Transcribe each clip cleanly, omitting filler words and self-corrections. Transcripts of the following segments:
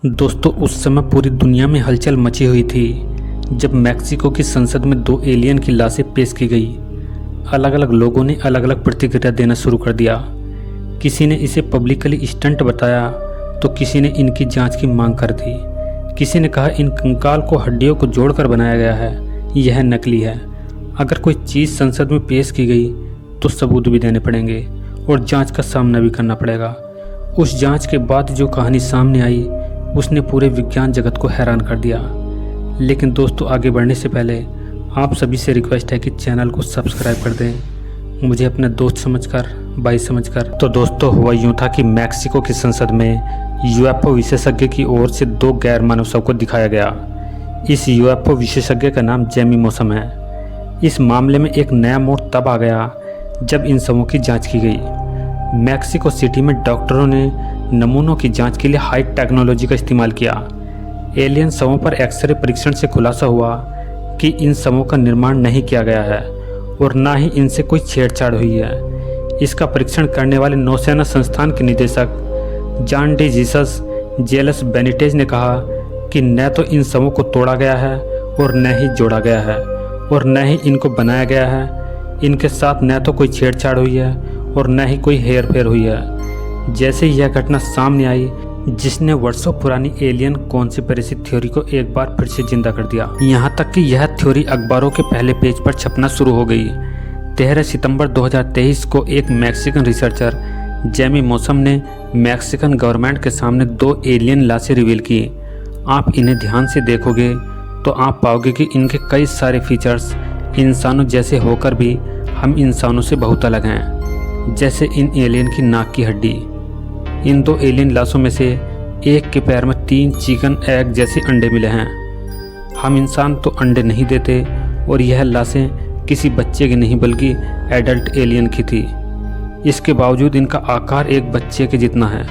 दोस्तों, उस समय पूरी दुनिया में हलचल मची हुई थी जब मैक्सिको की संसद में दो एलियन की लाशें पेश की गई। अलग अलग लोगों ने अलग अलग प्रतिक्रिया देना शुरू कर दिया। किसी ने इसे पब्लिकली स्टंट बताया तो किसी ने इनकी जांच की मांग कर दी। किसी ने कहा इन कंकाल को हड्डियों को जोड़कर बनाया गया है, यह नकली है। अगर कोई चीज़ संसद में पेश की गई तो सबूत भी देने पड़ेंगे और जांच का सामना भी करना पड़ेगा। उस जांच के बाद जो कहानी सामने आई उसने पूरे विज्ञान जगत को हैरान कर दिया। लेकिन दोस्तों, आगे बढ़ने से पहले आप सभी से रिक्वेस्ट है कि चैनल को सब्सक्राइब कर दें, मुझे अपने दोस्त समझकर, भाई समझकर। तो दोस्तों, हुआ यूँ था कि मैक्सिको की संसद में यूएफओ विशेषज्ञ की ओर से दो गैर मानव शव को दिखाया गया। इस यूएफओ विशेषज्ञ का नाम जेमी मौसम है। इस मामले में एक नया मोड़ तब आ गया जब इन शवों की जाँच की गई। मैक्सिको सिटी में डॉक्टरों ने नमूनों की जांच के लिए हाई टेक्नोलॉजी का इस्तेमाल किया। एलियन शवों पर एक्सरे परीक्षण से खुलासा हुआ कि इन शवों का निर्माण नहीं किया गया है और ना ही इनसे कोई छेड़छाड़ हुई है। इसका परीक्षण करने वाले नौसेना संस्थान के निदेशक John D Jesus jealous Benitez ने कहा कि न तो इन शवों को तोड़ा गया है और न ही जोड़ा गया है और न ही इनको बनाया गया है। इनके साथ न तो कोई छेड़छाड़ हुई है और न ही कोई हेरफेर हुई है। जैसे यह घटना सामने आई जिसने वर्षों पुरानी एलियन कॉन्स्पिरेसी थ्योरी को एक बार फिर से जिंदा कर दिया। यहाँ तक कि यह थ्योरी अखबारों के पहले पेज पर छपना शुरू हो गई। 13 सितंबर 2023 को एक मैक्सिकन रिसर्चर जेमी मौसम ने मैक्सिकन गवर्नमेंट के सामने दो एलियन लाशें रिवील की। आप इन्हें ध्यान से देखोगे तो आप पाओगे कि इनके कई सारे फीचर्स इंसानों जैसे होकर भी हम इंसानों से बहुत अलग हैं। जैसे इन एलियन की नाक की हड्डी। इन दो एलियन लाशों में से एक के पैर में 3 चिकन एग जैसे अंडे मिले हैं। हम इंसान तो अंडे नहीं देते और यह लाशें किसी बच्चे की नहीं बल्कि एडल्ट एलियन की थी। इसके बावजूद इनका आकार एक बच्चे के जितना है।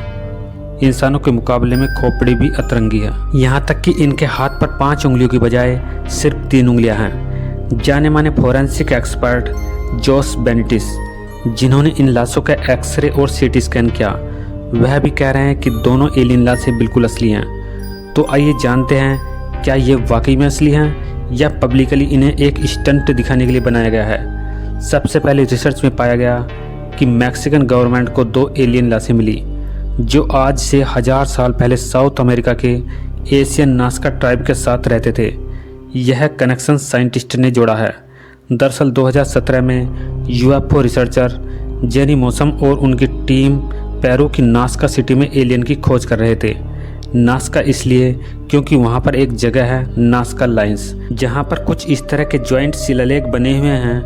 इंसानों के मुकाबले में खोपड़ी भी अतरंगी है। यहाँ तक कि इनके हाथ पर 5 उंगलियों की बजाय सिर्फ 3 उंगलियाँ हैं। जाने माने फोरेंसिक एक्सपर्ट जोस बेनिटिस, जिन्होंने इन लाशों का एक्सरे और सीटी स्कैन किया, वह भी कह रहे हैं कि दोनों एलियन लाशें बिल्कुल असली हैं। तो आइए जानते हैं क्या ये वाकई में असली हैं या पब्लिकली इन्हें एक स्टंट दिखाने के लिए बनाया गया है। सबसे पहले रिसर्च में पाया गया कि मैक्सिकन गवर्नमेंट को 2 एलियन लाशें मिली जो आज से 1000 साल पहले साउथ अमेरिका के एशियन नास्का ट्राइब के साथ रहते थे। यह कनेक्शन साइंटिस्ट ने जोड़ा है। दरअसल 2017 में यूएफओ रिसर्चर जेनी मौसम और उनकी टीम पेरू की नास्का सिटी में एलियन की खोज कर रहे थे। नास्का इसलिए क्योंकि वहाँ पर एक जगह है नास्का लाइन्स, जहाँ पर कुछ इस तरह के जॉइंट शिलालेख बने हुए हैं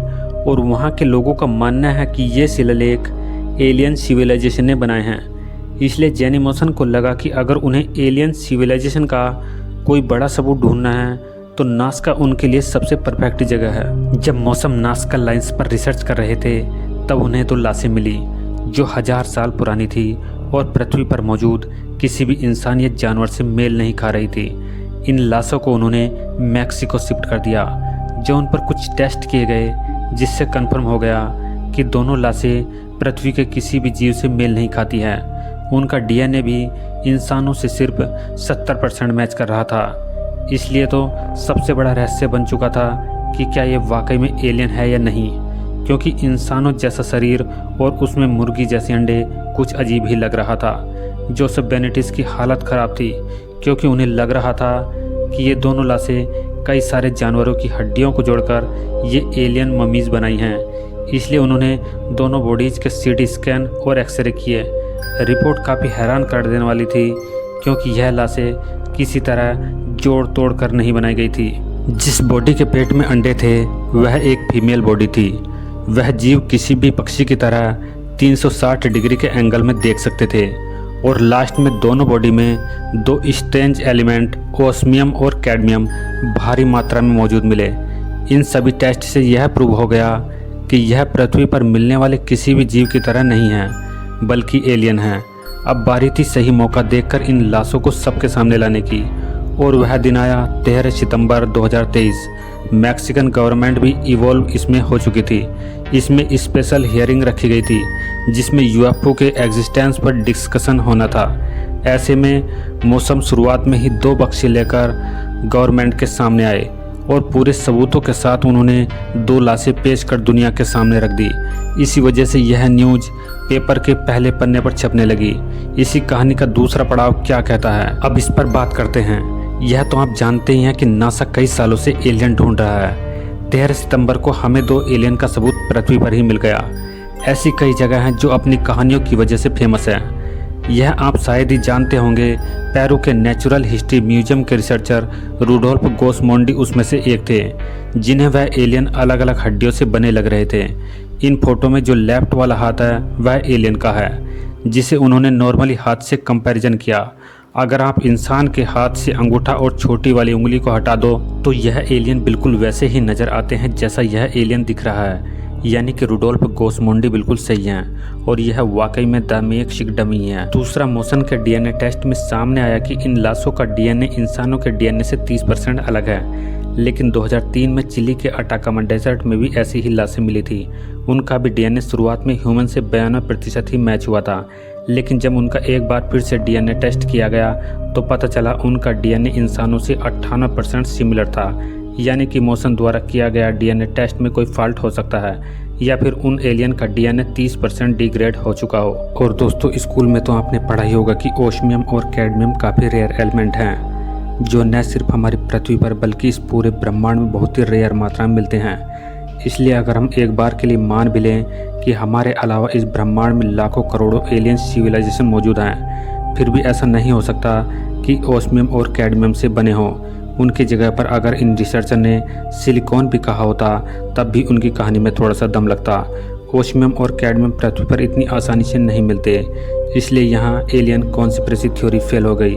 और वहाँ के लोगों का मानना है कि ये शिलालेख एलियन सिविलाइजेशन ने बनाए हैं। इसलिए जेनी मौसम को लगा कि अगर उन्हें एलियन सिविलाइजेशन का कोई बड़ा सबूत ढूंढना है तो नास्का उनके लिए सबसे परफेक्ट जगह है। जब मौसम नास्का लाइन्स पर रिसर्च कर रहे थे तब उन्हें तो लाशें मिली जो 1000 साल पुरानी थी और पृथ्वी पर मौजूद किसी भी इंसान या जानवर से मेल नहीं खा रही थी। इन लाशों को उन्होंने मैक्सिको शिफ्ट कर दिया, जो उन पर कुछ टेस्ट किए गए जिससे कंफर्म हो गया कि दोनों लाशें पृथ्वी के किसी भी जीव से मेल नहीं खाती हैं। उनका डीएनए भी इंसानों से सिर्फ 70% मैच कर रहा था। इसलिए तो सबसे बड़ा रहस्य बन चुका था कि क्या ये वाकई में एलियन है या नहीं, क्योंकि इंसानों जैसा शरीर और उसमें मुर्गी जैसे अंडे कुछ अजीब ही लग रहा था। जोसेफ बेनिटिस की हालत ख़राब थी क्योंकि उन्हें लग रहा था कि ये दोनों लाशें कई सारे जानवरों की हड्डियों को जोड़कर ये एलियन ममीज़ बनाई हैं। इसलिए उन्होंने दोनों बॉडीज़ के सीटी स्कैन और एक्सरे किए। रिपोर्ट काफ़ी हैरान कर देने वाली थी क्योंकि यह लाशें किसी तरह जोड़ तोड़ कर नहीं बनाई गई थी। जिस बॉडी के पेट में अंडे थे वह एक फीमेल बॉडी थी। वह जीव किसी भी पक्षी की तरह 360 डिग्री के एंगल में देख सकते थे। और लास्ट में दोनों बॉडी में 2 स्ट्रेंज एलिमेंट ओस्मियम और कैडमियम भारी मात्रा में मौजूद मिले। इन सभी टेस्ट से यह प्रूव हो गया कि यह पृथ्वी पर मिलने वाले किसी भी जीव की तरह नहीं है बल्कि एलियन है। अब बारी थी सही मौका देखकर इन लाशों को सबके सामने लाने की, और वह दिन आया 13 सितंबर 2023। मैक्सिकन गवर्नमेंट भी इवॉल्व इसमें हो चुकी थी। इसमें स्पेशल हियरिंग रखी गई थी जिसमें यूएफओ के एग्जिस्टेंस पर डिस्कशन होना था। ऐसे में मौसम शुरुआत में ही 2 बक्से लेकर गवर्नमेंट के सामने आए और पूरे सबूतों के साथ उन्होंने 2 लाशें पेश कर दुनिया के सामने रख दी। इसी वजह से यह न्यूज़ पेपर के पहले पन्ने पर छपने लगी। इसी कहानी का दूसरा पड़ाव क्या कहता है, अब इस पर बात करते हैं। यह तो आप जानते ही हैं कि नासा कई सालों से एलियन ढूंढ रहा है। 13 सितंबर को हमें 2 एलियन का सबूत पृथ्वी पर ही मिल गया। ऐसी कई जगह हैं जो अपनी कहानियों की वजह से फेमस है। यह आप शायद ही जानते होंगे, पेरू के नेचुरल हिस्ट्री म्यूजियम के रिसर्चर रुडोल्फ गोस्मोंडी उसमें से एक थे, जिन्हें वह एलियन अलग अलग हड्डियों से बने लग रहे थे। इन फोटो में जो लेफ्ट वाला हाथ है वह एलियन का है, जिसे उन्होंने नॉर्मली हाथ से कंपैरिजन किया। अगर आप इंसान के हाथ से अंगूठा और छोटी वाली उंगली को हटा दो तो यह एलियन बिल्कुल वैसे ही नज़र आते हैं जैसा यह एलियन दिख रहा है। यानी कि रुडोल्फ गोस्मोंडी बिल्कुल सही हैं और यह वाकई में द मेकशिफ्ट डमी है। दूसरा, मोशन के डीएनए टेस्ट में सामने आया कि इन लाशों का डीएनए इंसानों के डीएनए से 30% अलग है। लेकिन 2003 में चिली के अटाकामा डेजर्ट में भी ऐसी ही लाशें मिली थी। उनका भी डीएनए शुरुआत में ह्यूमन से 92% ही मैच हुआ था, लेकिन जब उनका एक बार फिर से डीएनए टेस्ट किया गया तो पता चला उनका डीएनए इंसानों से 98% सिमिलर था। यानी कि मोशन द्वारा किया गया डीएनए टेस्ट में कोई फॉल्ट हो सकता है, या फिर उन एलियन का डीएनए 30% डिग्रेड हो चुका हो। और दोस्तों, स्कूल में तो आपने पढ़ा ही होगा कि ओस्मियम और कैडमियम काफ़ी रेयर एलिमेंट हैं, जो न सिर्फ हमारी पृथ्वी पर बल्कि इस पूरे ब्रह्मांड में बहुत ही रेयर मात्रा में मिलते हैं। इसलिए अगर हम एक बार के लिए मान भी लें कि हमारे अलावा इस ब्रह्मांड में लाखों करोड़ों एलियन सिविलाइजेशन मौजूद हैं, फिर भी ऐसा नहीं हो सकता कि ओस्मियम और कैडमियम से बने हों। उनकी जगह पर अगर इन रिसर्चर ने सिलिकॉन भी कहा होता तब भी उनकी कहानी में थोड़ा सा दम लगता। ओस्मियम और कैडमियम पृथ्वी पर इतनी आसानी से नहीं मिलते, इसलिए यहाँ एलियन कॉन्स्पिरेसी थ्योरी फेल हो गई।